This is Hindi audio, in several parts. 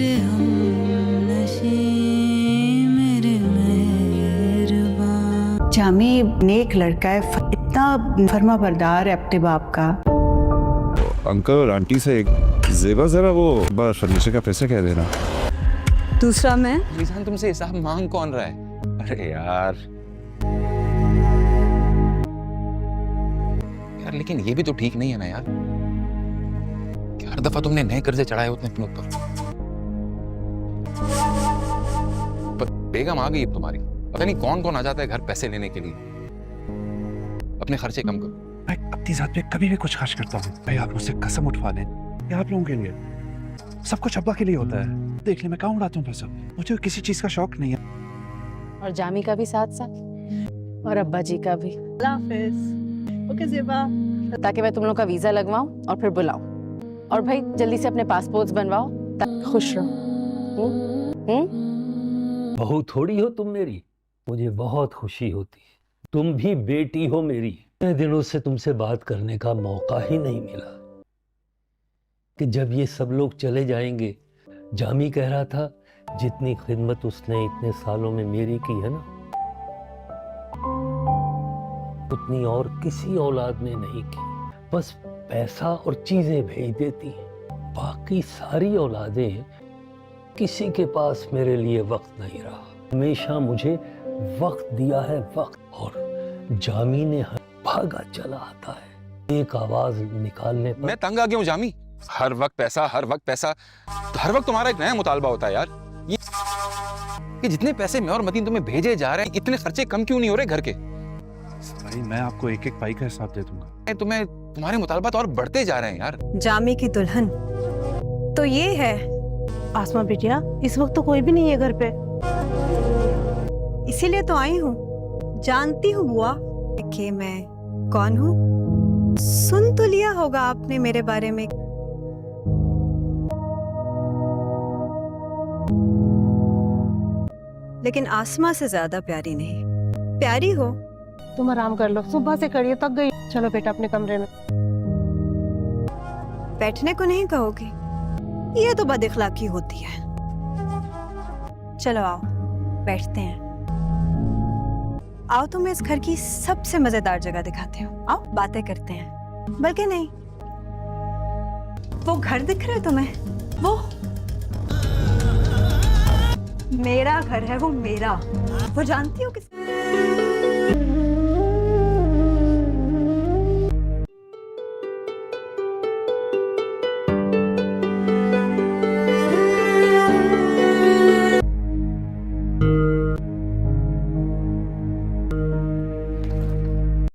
मेरे हमनशी मेरे मेहरबान। जामी नेक लड़का है, इतना फर्मा बरदार है अपने बाप का। अंकल और आंटी से जेबा जरा वो बार फर्नीचर का पैसा कह देना। दूसरा मैं रीज़ान तुमसे हिसाब मांग कौन रहा है? अरे यार लेकिन ये भी तो ठीक नहीं है ना यार। हर दफा तुमने नए कर्जे चढ़ाए होते हैं अपने ऊपर। बेगम आ गई अब तुम्हारी, पता नहीं कौन कौन आ जाता है घर पैसे लेने के लिए। अपने खर्चे कम करो। मैं अपनी जात पे कभी भी कुछ खर्च करता हूँ भाई, आप मुझसे कसम उठवा लें, ये आप लोगों के लिए सब कुछ अब्बा के लिए होता है। देख ले मैं कहाँ उड़ाता हूँ पैसा, मुझे किसी चीज का शौक नहीं है। और जामी का भी साथ साथ और अब्बा जी का भी। ओके ज़ेबा, ताकि मैं तुम लोग का वीजा लगवाऊं और फिर बुलाऊं। और भाई जल्दी से अपने पासपोर्ट्स बनवाओ। खुश रहो। बहू थोड़ी हो तुम मेरी, मुझे बहुत खुशी होती है। तुम भी बेटी हो मेरी। इतने दिनों से तुमसे बात करने का मौका ही नहीं मिला कि जब ये सब लोग चले जाएंगे। जामी कह रहा था जितनी खिदमत उसने इतने सालों में मेरी की है ना, उतनी और किसी औलाद ने नहीं की। बस पैसा और चीजें भेज देती है, बाकी सारी औलादें किसी के पास मेरे लिए वक्त नहीं रहा। हमेशा मुझे वक्त दिया है, वक्त। और जामी ने भागा चला आता है एक आवाज निकालने पर। मैं तंग आ गया हूँ जामी, हर वक्त पैसा, हर वक्त पैसा। तो हर वक्त तुम्हारा एक नया मुतालबा होता है यार। ये जितने पैसे मैं और मतीन तुम्हें भेजे जा रहे हैं, इतने खर्चे कम क्यों नहीं हो रहे घर के? भाई मैं आपको एक एक पाई का हिसाब दे दूंगा। तुम्हें तुम्हारे मुतालबात और बढ़ते जा रहे हैं यार। जामी की दुल्हन तो ये है। आसमा बिटिया, इस वक्त तो कोई भी नहीं है घर पे, इसीलिए तो आई हूँ। जानती हूँ बुआ कि मैं कौन हूँ, सुन तो लिया होगा आपने मेरे बारे में। लेकिन आसमा से ज्यादा प्यारी नहीं। प्यारी हो तुम आराम कर लो, सुबह से करिए थक गई। चलो बेटा अपने कमरे में। बैठने को नहीं कहोगे, ये तो बदअखलाकी होती है। चलो आओ बैठते हैं। आओ तुम्हें इस घर की सबसे मजेदार जगह दिखाते हो। आओ बातें करते हैं। बल्कि नहीं, वो घर दिख रहा है तुम्हें? वो मेरा घर है, वो मेरा। वो जानती हो किस?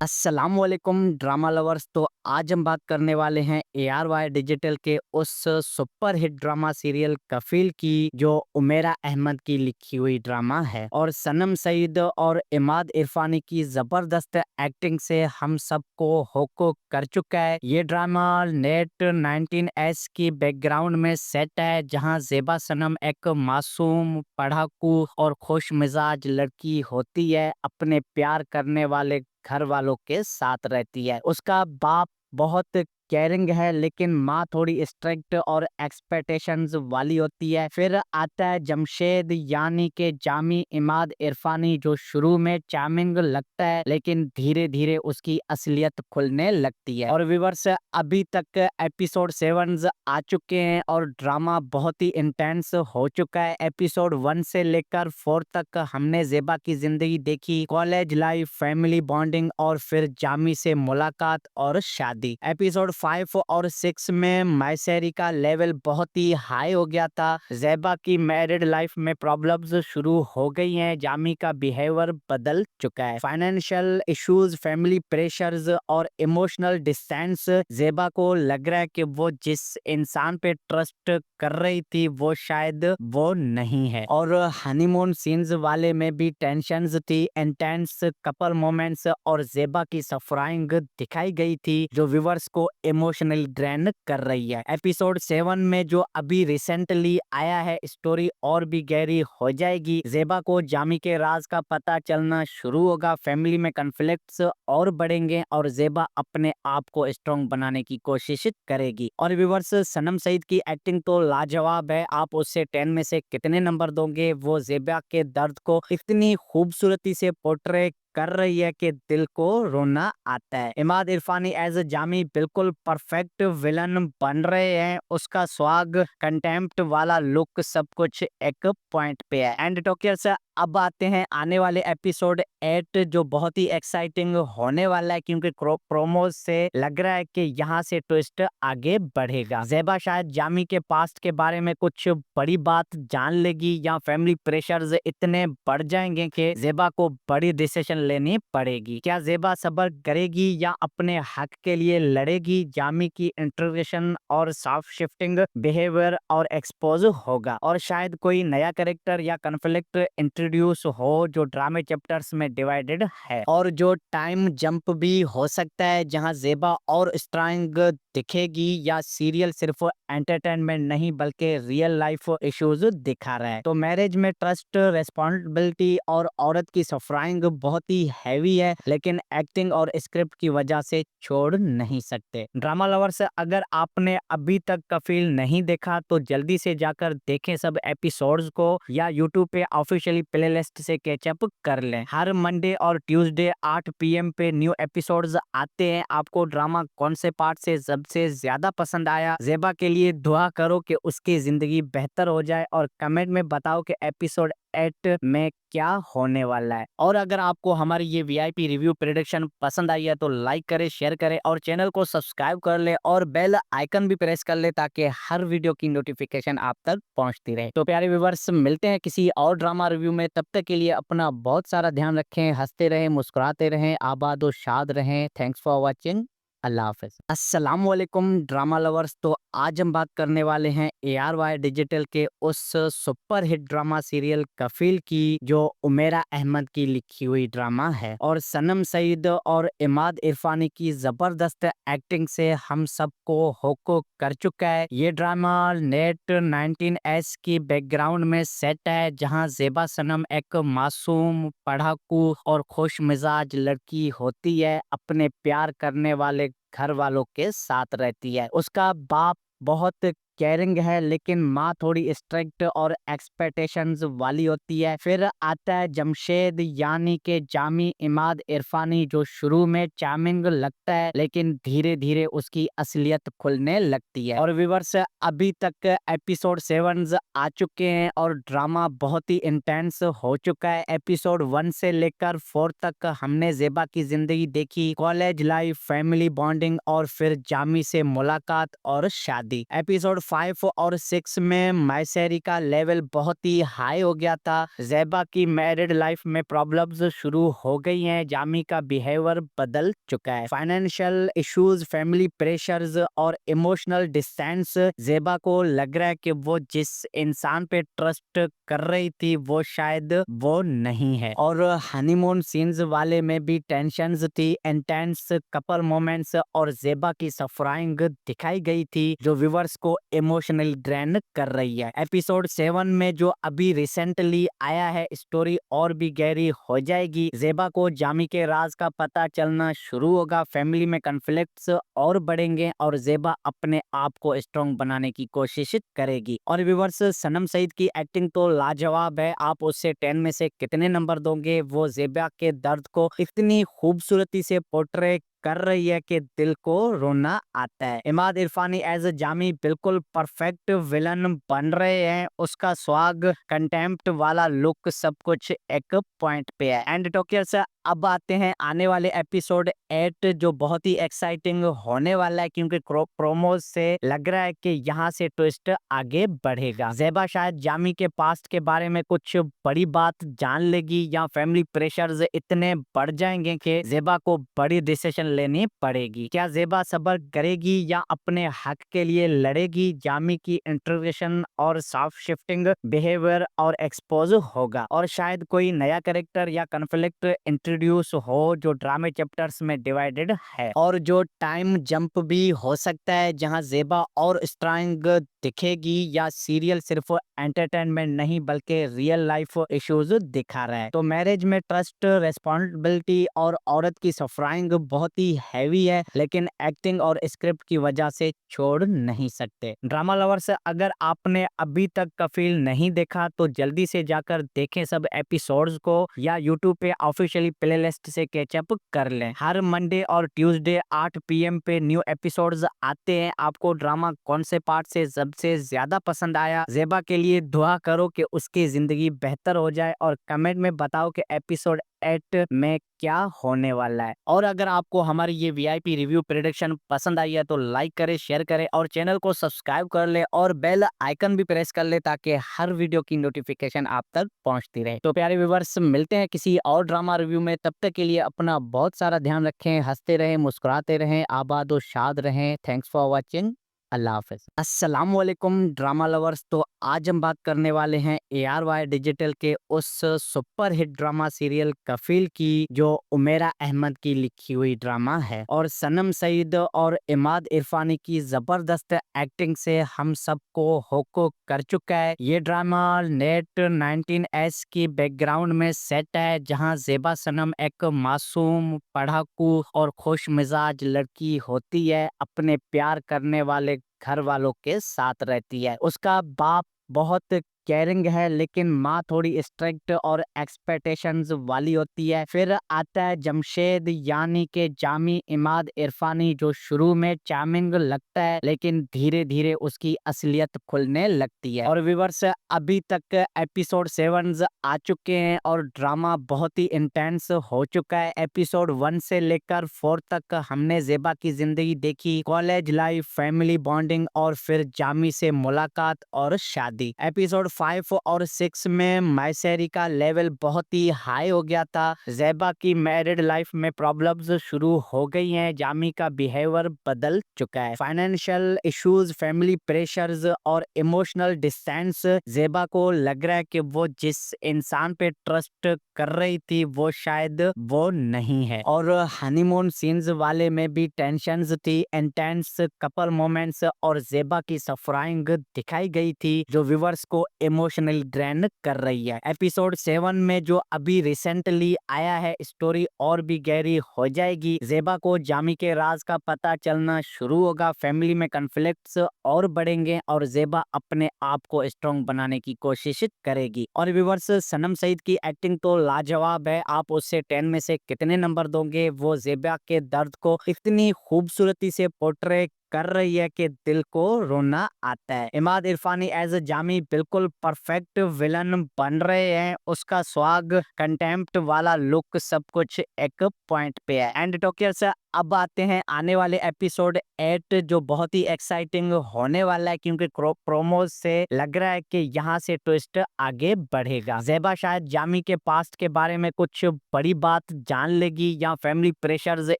अस्सलामुअलैकुम ड्रामा लवर्स। तो आज हम बात करने वाले हैं ARY डिजिटल के उस सुपर हिट ड्रामा सीरियल कफील की, जो उमेरा अहमद की लिखी हुई ड्रामा है और सनम सईद और इमाद इरफानी की जबरदस्त एक्टिंग से हम सबको होको कर चुका है। ये ड्रामा नेट 19S की बैकग्राउंड में सेट है, जहां ज़ेबा सनम एक मासूम, पढ़ाकू और खुश मिजाज लड़की होती है। अपने प्यार करने वाले घर वालों के साथ रहती है। उसका बाप बहुत केयरिंग है, लेकिन माँ थोड़ी स्ट्रिक्ट और एक्सपेक्टेशंस वाली होती है। फिर आता है जमशेद यानी के जामी इमाद इरफानी, जो शुरू में चार्मिंग लगता है लेकिन धीरे धीरे उसकी असलियत खुलने लगती है। और व्यूअर्स, अभी तक एपिसोड 7 आ चुके हैं और ड्रामा बहुत ही इंटेंस हो चुका है। एपिसोड 1 से लेकर 4 तक हमने ज़ेबा की जिंदगी देखी, कॉलेज लाइफ, फैमिली बॉन्डिंग और फिर जामी से मुलाकात और शादी। एपिसोड 5 और 6 में मैसेरी का लेवल बहुत ही हाई हो गया था। ज़ेबा की मैरिड लाइफ में प्रॉब्लम्स शुरू हो गई हैं, जामी का बिहेवियर बदल चुका है। फाइनेंशियल इश्यूज, फैमिली प्रेशर्स और इमोशनल डिस्टेंस। ज़ेबा को लग रहा है कि वो जिस इंसान पे ट्रस्ट कर रही थी वो शायद वो नहीं है। और हनीमून सीन्स वाले में भी टेंशन्स थी, इंटेंस कपल मोमेंट्स और ज़ेबा की सफराइंग दिखाई गई थी, जो व्यूअर्स को इमोशनली ड्रेन कर रही है। एपिसोड 7 में जो अभी रिसेंटली आया है, स्टोरी और भी गहरी हो जाएगी। ज़ेबा को जामी के राज का पता चलना शुरू होगा, फैमिली में कॉन्फ्लिक्ट्स और बढ़ेंगे और ज़ेबा अपने आप को स्ट्रॉन्ग बनाने की कोशिश करेगी। और व्यूअर्स, सनम सईद की एक्टिंग तो लाजवाब है। आप उससे 10 में से कितने नंबर दोगे? वो ज़ेबा के दर्द को इतनी खूबसूरती से पोर्ट्रे कर रही है कि दिल को रोना आता है। इमाद इरफानी एज जामी बिल्कुल परफेक्ट विलन बन रहे हैं। उसका स्वाग, कंटेम्प्ट वाला लुक, सब कुछ एक पॉइंट पे है। एंड टॉकियर्स, अब आते हैं आने वाले एपिसोड 8 जो बहुत ही एक्साइटिंग होने वाला है, क्योंकि प्रोमो से लग रहा है कि यहाँ से ट्विस्ट आगे बढ़ेगा। ज़ेबा शायद जामी के पास्ट के बारे में कुछ बड़ी बात जान लेगी या फैमिली प्रेशर्स इतने बढ़ जाएंगे कि ज़ेबा को बड़ी डिसीजन लेनी पड़ेगी। क्या ज़ेबा सब्र करेगी या अपने हक के लिए लड़ेगी? जामी की इंट्रोगेशन और सॉफ्ट शिफ्टिंग बिहेवियर और एक्सपोज होगा, और शायद कोई नया कैरेक्टर या कॉन्फ्लिक्ट इंट्रोड्यूस हो जो ड्रामे चैप्टर्स में डिवाइडेड है, और जो टाइम जंप भी हो सकता है जहां ज़ेबा और स्ट्रांग दिखेगी, या सीरियल सिर्फ एंटरटेनमेंट नहीं बल्कि रियल लाइफ इश्यूज दिखा रहा है। तो मैरिज में ट्रस्ट, रेस्पॉन्सिबिलिटी और औरत की सफराइंग बहुत ही हैवी है, लेकिन एक्टिंग और स्क्रिप्ट की वजह से छोड़ नहीं सकते। ड्रामा लवर्स, अगर आपने अभी तक कफील नहीं देखा तो जल्दी से जाकर देखें सब एपिसोड्स को, या यूट्यूब पे ऑफिशियली प्लेलिस्ट से कैचअप कर लें। हर मंडे और ट्यूसडे 8 PM पे न्यू एपिसोड्स आते हैं। आपको ड्रामा कौन से पार्ट से सबसे ज्यादा पसंद आया? ज़ेबा के लिए दुआ करो कि उसकी जिंदगी बेहतर हो जाए, और कमेंट में बताओ कि एपिसोड 8 में क्या होने वाला है। और अगर आपको हमारी ये VIP रिव्यू प्रेडिक्शन पसंद आई है तो लाइक करें, शेयर करें और चैनल को सब्सक्राइब कर ले, और बेल आइकन भी प्रेस कर ले ताकि हर वीडियो की नोटिफिकेशन आप तक पहुंचती रहे। तो प्यारे व्यूअर्स, मिलते हैं किसी और ड्रामा रिव्यू में। तब तक के लिए अपना बहुत सारा ध्यान रखें, हंसते रहें, मुस्कुराते रहें, आबाद और शाद रहें। Thanks for watching. अल्लाह हाफिज। अस्सलाम वालेकुम ड्रामा लवर्स। तो आज हम बात करने वाले हैं ARY डिजिटल के उस सुपर हिट ड्रामा सीरियल कफील की, जो उमेरा अहमद की लिखी हुई ड्रामा है, और सनम सईद और इमाद इरफानी की जबरदस्त एक्टिंग से हम सबको होको कर चुका है। ये ड्रामा नेट 19S की बैकग्राउंड में सेट है, जहां ज़ेबा सनम एक मासूम, पढ़ाकू और खुश मिजाज लड़की होती है। अपने प्यार करने वाले घर वालों के साथ रहती है। उसका बाप बहुत केयरिंग है, लेकिन माँ थोड़ी स्ट्रिक्ट और एक्सपेक्टेशंस वाली होती है। फिर आता है जमशेद, यानी कि जामी इमाद इरफानी, जो शुरू में चार्मिंग लगता है लेकिन धीरे धीरे उसकी असलियत खुलने लगती है। और व्यूअर्स, अभी तक एपिसोड 7 आ चुके हैं और ड्रामा बहुत ही इंटेंस हो चुका है। एपिसोड 1 से लेकर 4 तक हमने ज़ेबा की जिंदगी देखी, कॉलेज लाइफ, फैमिली बॉन्डिंग और फिर जामी से मुलाकात और शादी। एपिसोड 5 और 6 में मैसेरी का लेवल बहुत ही हाई हो गया था। ज़ेबा की मैरिड लाइफ में प्रॉब्लम्स शुरू हो गई हैं, जामी का बिहेवियर बदल चुका है, फाइनेंशियल इश्यूज, फैमिली प्रेशर्स और इमोशनल डिस्टेंस। ज़ेबा को लग रहा है कि वो जिस इंसान पे ट्रस्ट कर रही थी वो शायद वो नहीं है। और हनीमून सीन्स वाले में भी टेंशन्स थी, इंटेंस कपल मोमेंट्स और ज़ेबा की सफराइंग दिखाई गई थी, जो व्यूअर्स को इमोशनली ड्रेन कर रही है। एपिसोड 7 में जो अभी रिसेंटली आया है, स्टोरी और भी गहरी हो जाएगी। ज़ेबा को जामी के राज का पता चलना शुरू होगा, फैमिली में कॉन्फ्लिक्ट्स और बढ़ेंगे और ज़ेबा अपने आप को स्ट्रॉन्ग बनाने की कोशिश करेगी। और व्यूअर्स, सनम सईद की एक्टिंग तो लाजवाब है। आप उससे 10 में से कितने नंबर दोगे? वो ज़ेबा के दर्द को इतनी खूबसूरती से पोर्ट्रे कर रही है कि दिल को रोना आता है। इमाद इरफानी एज जामी बिल्कुल परफेक्ट विलन बन रहे हैं। उसका स्वाग, कंटेम्प्ट वाला लुक, सब कुछ एक पॉइंट पे है। एंड टॉकियर्स, अब आते हैं आने वाले एपिसोड 8 जो बहुत ही एक्साइटिंग होने वाला है, क्योंकि प्रोमो से लग रहा है कि यहाँ से ट्विस्ट आगे बढ़ेगा। ज़ेबा शायद जामी के पास्ट के बारे में कुछ बड़ी बात जान लेगी, या फैमिली प्रेशर्स इतने बढ़ जाएंगे कि ज़ेबा को बड़ी डिसीजन लेनी पड़ेगी। क्या ज़ेबा सब्र करेगी या अपने हक के लिए लड़ेगी? जामी की इंट्रोगेशन और सॉफ्ट शिफ्टिंग बिहेवियर और एक्सपोज होगा, और शायद कोई नया कैरेक्टर या कॉन्फ्लिक्ट इंट्रोड्यूस हो जो ड्रामे चैप्टर्स में डिवाइडेड है, और जो टाइम जंप भी हो सकता है जहां जेबा और स्ट्रांग दिखेगी, या सीरियल सिर्फ एंटरटेनमेंट नहीं बल्कि रियल लाइफ इश्यूज दिखा रहा है। तो मैरिज में ट्रस्ट, रेस्पॉन्सिबिलिटी और औरत की सफराइंग बहुत ही हैवी है, लेकिन एक्टिंग और स्क्रिप्ट की वजह से छोड़ नहीं सकते। ड्रामा लवर्स, अगर आपने अभी तक कफील नहीं देखा तो जल्दी से जाकर देखें सब एपिसोड्स को, या यूट्यूब पे ऑफिशियली प्लेलिस्ट से कैचअप कर लें। हर मंडे और ट्यूसडे 8 PM पे न्यू एपिसोड्स आते हैं। आपको ड्रामा कौन से पार्ट से सबसे ज्यादा पसंद आया? जेबा के लिए दुआ करो कि उसकी जिंदगी बेहतर हो जाए, और कमेंट में बताओ कि एपिसोड 8 में क्या होने वाला है। और अगर आपको हमारी ये VIP रिव्यू प्रेडिक्शन पसंद आई है तो लाइक करें, शेयर करें और चैनल को सब्सक्राइब कर ले, और बेल आइकन भी प्रेस कर ले ताकि हर वीडियो की नोटिफिकेशन आप तक पहुंचती रहे। तो प्यारे व्यूअर्स, मिलते हैं किसी और ड्रामा रिव्यू में। तब तक के लिए अपना बहुत सारा ध्यान रखें, हंसते रहें, मुस्कुराते रहें, आबाद और शाद रहें। Thanks for watching. अल्लाह हाफिज। अस्सलाम वालेकुम ड्रामा लवर्स। तो आज हम बात करने वाले हैं ARY डिजिटल के उस सुपर हिट ड्रामा सीरियल कफील की, जो उमेरा अहमद की लिखी हुई ड्रामा है, और सनम सईद और इमाद इरफानी की जबरदस्त एक्टिंग से हम सबको होको कर चुका है। ये ड्रामा नेट 19S की बैकग्राउंड में सेट है, जहां जेबा सनम एक मासूम, पढ़ाकू और खुश मिजाज लड़की होती है। अपने प्यार करने वाले घर वालों के साथ रहती है। उसका बाप बहुत केयरिंग है, लेकिन माँ थोड़ी स्ट्रिक्ट और एक्सपेक्टेशंस वाली होती है। फिर आता है जमशेद, यानी के जामी इमाद इरफानी, जो शुरू में चार्मिंग लगता है लेकिन धीरे धीरे उसकी असलियत खुलने लगती है। और व्यूअर्स, अभी तक एपिसोड 7 आ चुके हैं और ड्रामा बहुत ही इंटेंस हो चुका है। एपिसोड 1 से लेकर 4 तक हमने जेबा की जिंदगी देखी, कॉलेज लाइफ, फैमिली बॉन्डिंग और फिर जामी से मुलाकात और शादी। एपिसोड 5 और 6 में मैसेरी का लेवल बहुत ही हाई हो गया था। ज़ेबा की मैरिड लाइफ में प्रॉब्लम्स शुरू हो गई हैं। जामी का बिहेवियर बदल चुका है। फाइनेंशियल इश्यूज, फैमिली प्रेशर्स और इमोशनल डिस्टेंस। ज़ेबा को लग रहा है कि वो जिस इंसान पे ट्रस्ट कर रही थी वो शायद वो नहीं है। और हनीमून सीन्स वाले में भी टेंशन्स थी, इंटेंस कपल मोमेंट्स और ज़ेबा की सफराइंग दिखाई गई थी, जो व्यूअर्स को इमोशनली ड्रेन कर रही है। एपिसोड 7 में जो अभी रिसेंटली आया है, स्टोरी और भी गहरी हो जाएगी। ज़ेबा को जामी के राज का पता चलना शुरू होगा, फैमिली में कॉन्फ्लिक्ट्स और बढ़ेंगे और ज़ेबा अपने आप को स्ट्रॉन्ग बनाने की कोशिश करेगी। और व्यूअर्स, सनम सईद की एक्टिंग तो लाजवाब है। आप उससे 10 में से कितने नंबर दोगे? वो ज़ेबा के दर्द को इतनी खूबसूरती से पोर्ट्रे कर रही है कि दिल को रोना आता है। इमाद इरफानी एज जामी बिल्कुल परफेक्ट विलन बन रहे हैं। उसका स्वाग, कंटेम्प्ट वाला लुक, सब कुछ एक पॉइंट पे है। एंड टॉकियर्स, अब आते हैं आने वाले एपिसोड 8, जो बहुत ही एक्साइटिंग होने वाला है, क्योंकि प्रोमोज से लग रहा है कि यहाँ से ट्विस्ट आगे बढ़ेगा। ज़ेबा शायद जामी के पास्ट के बारे में कुछ बड़ी बात जान लेगी, या फैमिली प्रेशर्स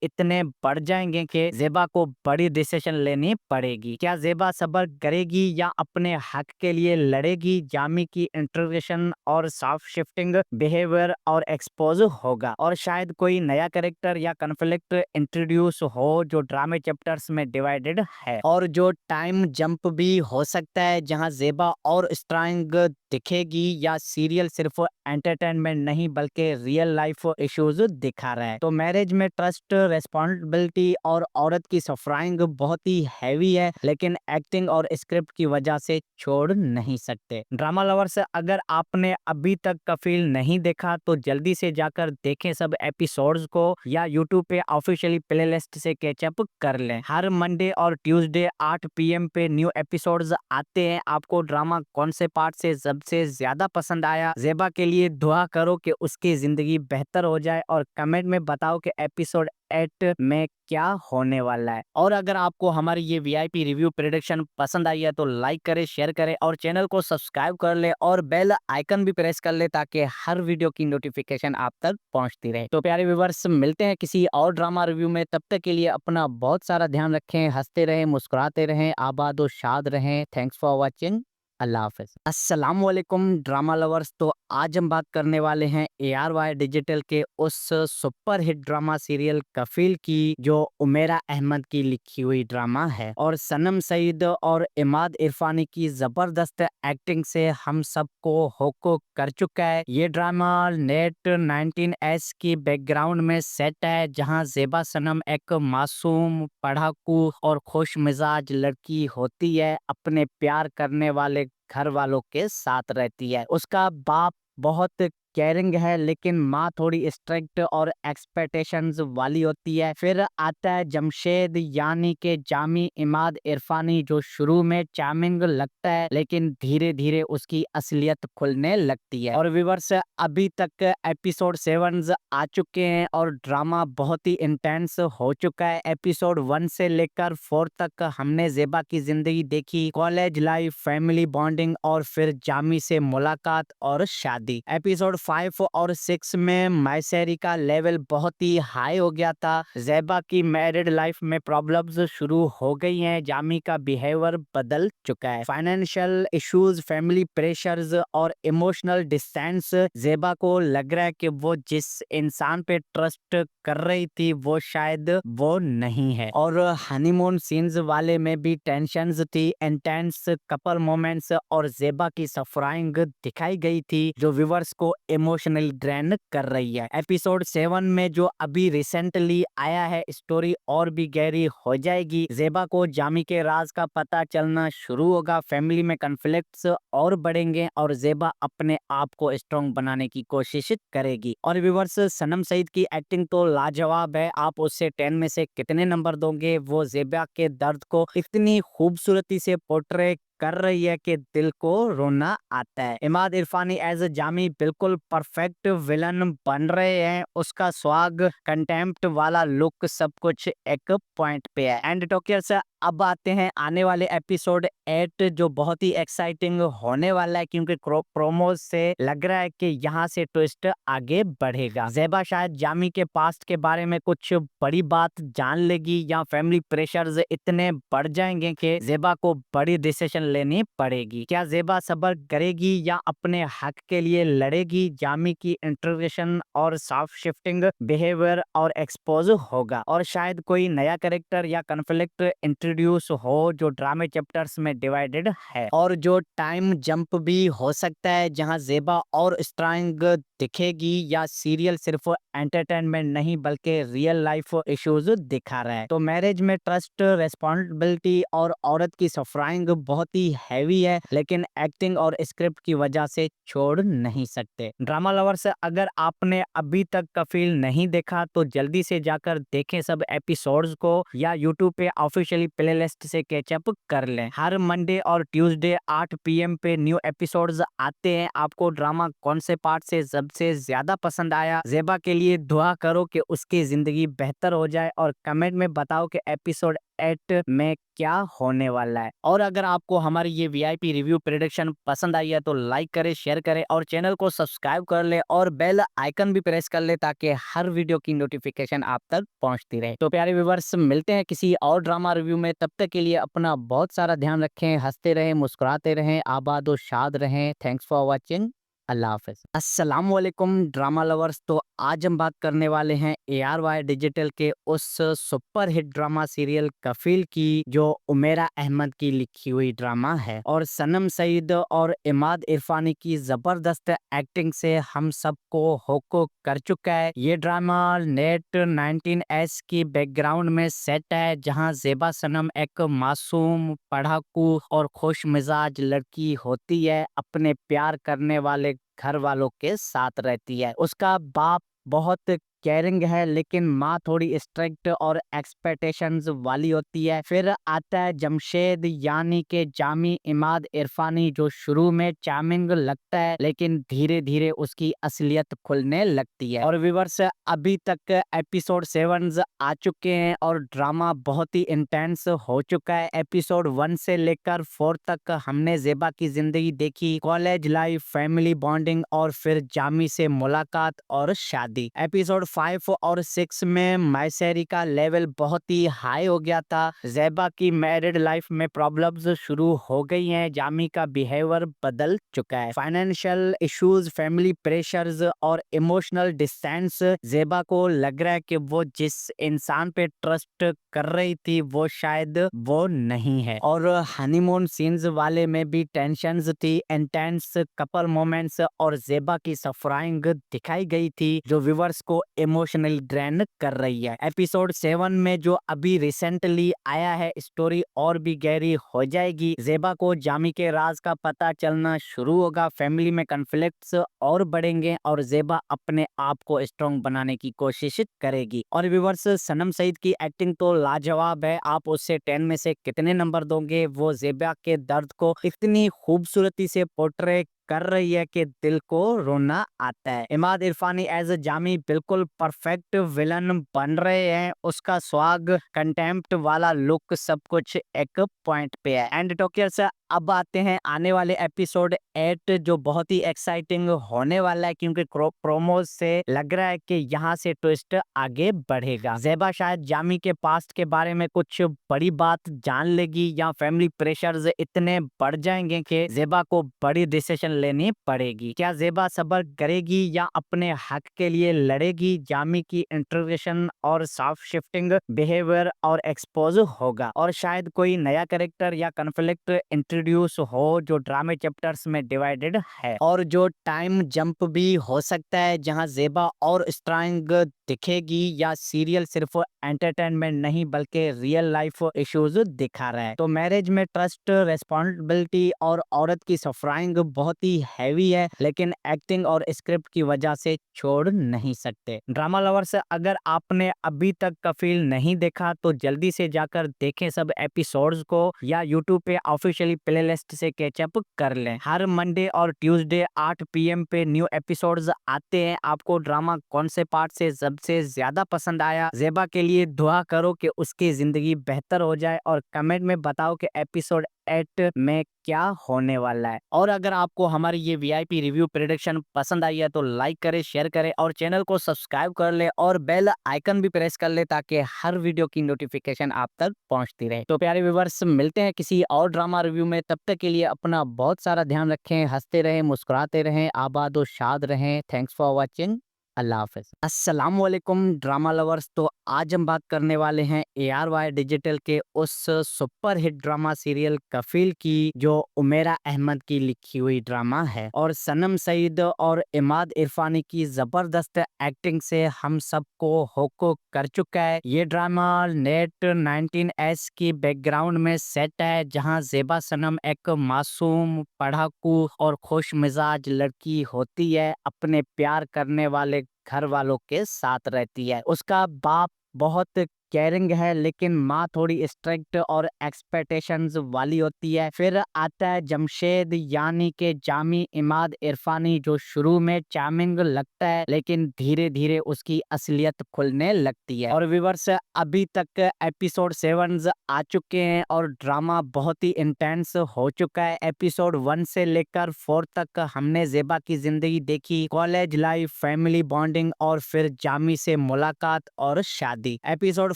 इतने बढ़ जाएंगे कि ज़ेबा को बड़ी डिसीजन लेनी पड़ेगी। क्या ज़ेबा सब्र करेगी या अपने हक के लिए लड़ेगी? जामी की इंट्रोगेशन और सॉफ्ट शिफ्टिंग बिहेवियर और एक्सपोज होगा, और शायद कोई नया कैरेक्टर या कॉन्फ्लिक्ट इंट्रोड्यूस हो जो ड्रामे चैप्टर्स में डिवाइडेड है। और जो टाइम जंप भी हो सकता है, जहां ज़ेबा और स्ट्रांग दिखेगी, या सीरियल सिर्फ एंटरटेनमेंट नहीं बल्कि रियल लाइफ इश्यूज दिखा रहा है। तो मैरिज में ट्रस्ट, रेस्पॉन्सिबिलिटी और औरत की सफराइंग बहुत ही हैवी है, लेकिन एक्टिंग और स्क्रिप्ट की वजह से छोड़ नहीं सकते। ड्रामा लवर्स, अगर आपने अभी तक कफील नहीं देखा तो जल्दी से जाकर देखें सब एपिसोड्स को, या यूट्यूब पे ऑफिशियली प्लेलिस्ट से कैचअप कर लें। हर मंडे और ट्यूसडे 8 PM पे न्यू एपिसोड्स आते हैं। आपको ड्रामा कौन से पार्ट से सबसे ज्यादा पसंद आया? ज़ेबा के लिए दुआ करो कि उसकी जिंदगी बेहतर हो जाए, और कमेंट में बताओ कि एपिसोड 8 में क्या होने वाला है। और अगर आपको हमारी ये VIP रिव्यू प्रेडिक्शन पसंद आई है तो लाइक करें, शेयर करें और चैनल को सब्सक्राइब कर ले, और बेल आइकन भी प्रेस कर ले ताकि हर वीडियो की नोटिफिकेशन आप तक पहुंचती रहे। तो प्यारे व्यूअर्स, मिलते हैं किसी और ड्रामा रिव्यू में। तब तक के लिए अपना बहुत सारा ध्यान रखें, हंसते रहें, मुस्कुराते रहें, आबाद और शाद रहें। Thanks for watching. अल्लाह हाफ़िज़। अस्सलाम वालेकुम ड्रामा लवर्स। तो आज हम बात करने वाले हैं ARY डिजिटल के उस सुपर हिट ड्रामा सीरियल कफील की, जो उमेरा अहमद की लिखी हुई ड्रामा है और सनम सईद और इमाद इरफानी की जबरदस्त एक्टिंग से हम सबको होको कर चुका है। ये ड्रामा नेट 19S की बैकग्राउंड में सेट है, जहां ज़ेबा सनम एक मासूम, पढ़ाकू और खुश मिजाज लड़की होती है। अपने प्यार करने वाले घर वालों के साथ रहती है। उसका बाप बहुत केयरिंग है, लेकिन माँ थोड़ी स्ट्रिक्ट और एक्सपेक्टेशंस वाली होती है। फिर आता है जमशेद, यानी कि जामी इमाद इरफानी, जो शुरू में चार्मिंग लगता है, लेकिन धीरे धीरे उसकी असलियत खुलने लगती है। और व्यूअर्स, अभी तक एपिसोड 7 आ चुके हैं और ड्रामा बहुत ही इंटेंस हो चुका है। एपिसोड 1 से लेकर 4 तक हमने ज़ेबा की जिंदगी देखी, कॉलेज लाइफ, फैमिली बॉन्डिंग और फिर जामी से मुलाकात और शादी। एपिसोड 5 और 6 में मैसेरी का लेवल बहुत ही हाई हो गया था। ज़ेबा की मैरिड लाइफ में प्रॉब्लम्स शुरू हो गई हैं, जामी का बिहेवियर बदल चुका है। फाइनेंशियल इश्यूज, फैमिली प्रेशर्स और इमोशनल डिस्टेंस। ज़ेबा को लग रहा है कि वो जिस इंसान पे ट्रस्ट कर रही थी वो शायद वो नहीं है। और हनीमून सीन्स वाले में भी टेंशन्स थी, इंटेंस कपल मोमेंट्स और ज़ेबा की सफराइंग दिखाई गई थी, जो व्यूअर्स को इमोशनली ड्रेन कर रही है। एपिसोड 7 में जो अभी रिसेंटली आया है, स्टोरी और भी गहरी हो जाएगी। ज़ेबा को जामी के राज का पता चलना शुरू होगा, फैमिली में कॉन्फ्लिक्ट्स और बढ़ेंगे और ज़ेबा अपने आप को स्ट्रॉन्ग बनाने की कोशिश करेगी। और व्यूअर्स, सनम सईद की एक्टिंग तो लाजवाब है। आप उससे 10 में से कितने नंबर दोगे? वो ज़ेबा के दर्द को इतनी खूबसूरती से पोर्ट्रे कर रही है कि दिल को रोना आता है। इमाद इरफानी एज जामी बिल्कुल परफेक्ट विलन बन रहे हैं। उसका स्वाग, कंटेम्प्ट वाला लुक, सब कुछ एक पॉइंट पे है। एंड टॉकियर्स, अब आते हैं आने वाले एपिसोड 8, जो बहुत ही एक्साइटिंग होने वाला है, क्योंकि प्रोमोज से लग रहा है कि यहाँ से ट्विस्ट आगे बढ़ेगा। ज़ेबा शायद जामी के पास्ट के बारे में कुछ बड़ी बात जान लेगी, या फैमिली प्रेशर्स इतने बढ़ जाएंगे कि ज़ेबा को बड़ी डिसीजन लेनी पड़ेगी। क्या ज़ेबा सब्र करेगी या अपने हक के लिए लड़ेगी? जामी की इंट्रोगेशन और सॉफ्ट शिफ्टिंग बिहेवियर और एक्सपोज होगा, और शायद कोई नया कैरेक्टर या कॉन्फ्लिक्ट इंट्रोड्यूस हो जो ड्रामे चैप्टर्स में डिवाइडेड है। और जो टाइम जंप भी हो सकता है, जहां ज़ेबा और स्ट्रांग दिखेगी, या सीरियल सिर्फ एंटरटेनमेंट नहीं बल्कि रियल लाइफ इश्यूज दिखा रहा है। तो मैरिज में ट्रस्ट, रेस्पॉन्सिबिलिटी और औरत की सफराइंग बहुत ही हैवी है, लेकिन एक्टिंग और स्क्रिप्ट की वजह से छोड़ नहीं सकते। ड्रामा लवर्स, अगर आपने अभी तक कफील नहीं देखा तो जल्दी से जाकर देखें सब एपिसोड्स को, या यूट्यूब पे ऑफिशियली प्लेलिस्ट से कैचअप कर लें। हर मंडे और ट्यूसडे 8 PM पे न्यू एपिसोड्स आते हैं। आपको ड्रामा कौन से पार्ट से सबसे ज्यादा पसंद आया? ज़ेबा के लिए दुआ करो कि उसकी जिंदगी बेहतर हो जाए, और कमेंट में बताओ कि एपिसोड 8 में क्या होने वाला है। और अगर आपको हमारी ये VIP रिव्यू प्रेडिक्शन पसंद आई है तो लाइक करें, शेयर करें और चैनल को सब्सक्राइब कर ले, और बेल आइकन भी प्रेस कर ले, ताकि हर वीडियो की नोटिफिकेशन आप तक पहुंचती रहे। तो प्यारे व्यूअर्स, मिलते हैं किसी और ड्रामा रिव्यू में। तब तक के लिए अपना बहुत सारा ध्यान रखें, हंसते रहें, मुस्कुराते रहें, आबाद और शाद रहें। Thanks for watching. अल्लाह हाफ़िज़। अस्सलाम वालेकुम ड्रामा लवर्स। तो आज हम बात करने वाले हैं ARY डिजिटल के उस सुपर हिट ड्रामा सीरियल कफील की, जो उमेरा अहमद की लिखी हुई ड्रामा है और सनम सईद और इमाद इरफानी की जबरदस्त एक्टिंग से हम सबको होको कर चुका है। ये ड्रामा नेट 19S की बैकग्राउंड में सेट है, जहां ज़ेबा सनम एक मासूम, पढ़ाकू और खुश मिजाज लड़की होती है। अपने प्यार करने वाले घर वालों के साथ रहती है। उसका बाप बहुत केयरिंग है, लेकिन माँ थोड़ी स्ट्रिक्ट और एक्सपेक्टेशंस वाली होती है। फिर आता है जमशेद, यानी कि जामी इमाद इरफानी, जो शुरू में चार्मिंग लगता है, लेकिन धीरे धीरे उसकी असलियत खुलने लगती है। और व्यूअर्स, अभी तक एपिसोड 7 आ चुके हैं और ड्रामा बहुत ही इंटेंस हो चुका है। एपिसोड 1 से लेकर 4 तक हमने ज़ेबा की जिंदगी देखी, कॉलेज लाइफ, फैमिली बॉन्डिंग और फिर जामी से मुलाकात और शादी। एपिसोड 5 और 6 में मैसेरी का लेवल बहुत ही हाई हो गया था। ज़ेबा की मैरिड लाइफ में प्रॉब्लम्स शुरू हो गई हैं। जामी का बिहेवियर बदल चुका है। फाइनेंशियल इश्यूज, फैमिली प्रेशर्स और इमोशनल डिस्टेंस। ज़ेबा को लग रहा है कि वो जिस इंसान पे ट्रस्ट कर रही थी वो शायद वो नहीं है। और हनीमून सीन्स वाले में भी टेंशन्स थी, इंटेंस कपल मोमेंट्स और ज़ेबा की सफराइंग दिखाई गई थी जो व्यूअर्स को इमोशनली ड्रेन कर रही है। एपिसोड 7 में जो अभी रिसेंटली आया है, स्टोरी और भी गहरी हो जाएगी। ज़ेबा को जामी के राज का पता चलना शुरू होगा, फैमिली में कॉन्फ्लिक्ट्स और बढ़ेंगे और ज़ेबा अपने आप को स्ट्रॉन्ग बनाने की कोशिश करेगी। और व्यूअर्स, सनम सईद की एक्टिंग तो लाजवाब है। आप उससे 10 में से कितने नंबर दोगे? वो ज़ेबा के दर्द को इतनी खूबसूरती से पोर्ट्रे कर रही है कि दिल को रोना आता है। इमाद इरफानी एज जामी बिल्कुल परफेक्ट विलन बन रहे हैं। उसका स्वाग, कंटेम्प्ट वाला लुक, सब कुछ एक पॉइंट पे है। एंड टॉकियर से अब आते हैं आने वाले एपिसोड 8 जो बहुत ही एक्साइटिंग होने वाला है क्योंकि प्रोमोज से लग रहा है कि यहाँ से ट्विस्ट आगे बढ़ेगा। ज़ेबा शायद जामी के पास्ट के बारे में कुछ बड़ी बात जान लेगी या फैमिली प्रेशर्स इतने बढ़ जाएंगे कि ज़ेबा को बड़ी डिसीजन लेनी पड़ेगी। क्या ज़ेबा सब्र करेगी या अपने हक के लिए लड़ेगी? जामी की इंट्रोगेशन और सॉफ्ट शिफ्टिंग बिहेवियर और एक्सपोज होगा और शायद कोई नया कैरेक्टर या कॉन्फ्लिक्ट इंट्रोड्यूस हो जो ड्रामे चैप्टर्स में डिवाइडेड है। और जो टाइम जंप भी हो सकता है जहां ज़ेबा और स्ट्रांग दिखेगी या सीरियल सिर्फ एंटरटेनमेंट नहीं बल्कि रियल लाइफ इश्यूज दिखा रहा है। तो मैरिज में ट्रस्ट, रेस्पॉन्सिबिलिटी और औरत की सफराइंग बहुत ही हैवी है, लेकिन एक्टिंग और स्क्रिप्ट की वजह से छोड़ नहीं सकते। ड्रामा लवर्स, अगर आपने अभी तक कफील नहीं देखा तो जल्दी से जाकर देखें सब एपिसोड्स को या यूट्यूब पे ऑफिशियली प्लेलिस्ट से कैचअप कर लें। हर मंडे और ट्यूसडे 8 PM पे न्यू एपिसोड्स आते हैं। आपको ड्रामा कौन से पार्ट से सबसे ज्यादा पसंद आया? ज़ेबा के लिए दुआ करो कि उसकी जिंदगी बेहतर हो जाए और कमेंट में बताओ कि एपिसोड 8 में क्या होने वाला है। और अगर आपको हमारी ये VIP रिव्यू प्रेडिक्शन पसंद आई है तो लाइक करे, शेयर करे और चैनल को सब्सक्राइब कर ले और बेल आइकन भी प्रेस कर ले ताकि हर वीडियो की नोटिफिकेशन आप तक पहुंचती रहे। तो प्यारे व्यूअर्स, मिलते हैं किसी और ड्रामा रिव्यू में। तब तक के लिए अपना बहुत सारा ध्यान रखें, हंसते रहें, मुस्कुराते रहें, आबाद और शाद रहें। Thanks for watching. अल्लाह हाफिज। अस्सलाम वालेकुम ड्रामा लवर्स। तो आज हम बात करने वाले हैं ARY डिजिटल के उस सुपर हिट ड्रामा सीरियल कफील की जो उमेरा अहमद की लिखी हुई ड्रामा है और सनम सईद और इमाद इरफानी की जबरदस्त एक्टिंग से हम सबको होको कर चुका है। ये ड्रामा नेट 19S की बैकग्राउंड में सेट है जहां ज़ेबा सनम एक मासूम, पढ़ाकू और खुश मिजाज लड़की होती है। अपने प्यार करने वाले घर वालों के साथ रहती है। उसका बाप बहुत केयरिंग है लेकिन माँ थोड़ी स्ट्रिक्ट और एक्सपेक्टेशंस वाली होती है। फिर आता है जमशेद यानी के जामी इमाद इरफानी जो शुरू में चार्मिंग लगता है लेकिन धीरे धीरे उसकी असलियत खुलने लगती है। और व्यूअर्स, अभी तक एपिसोड 7 आ चुके हैं और ड्रामा बहुत ही इंटेंस हो चुका है। एपिसोड 1 से लेकर 4 तक हमने ज़ेबा की जिंदगी देखी, कॉलेज लाइफ, फैमिली बॉन्डिंग और फिर जामी से मुलाकात और शादी। एपिसोड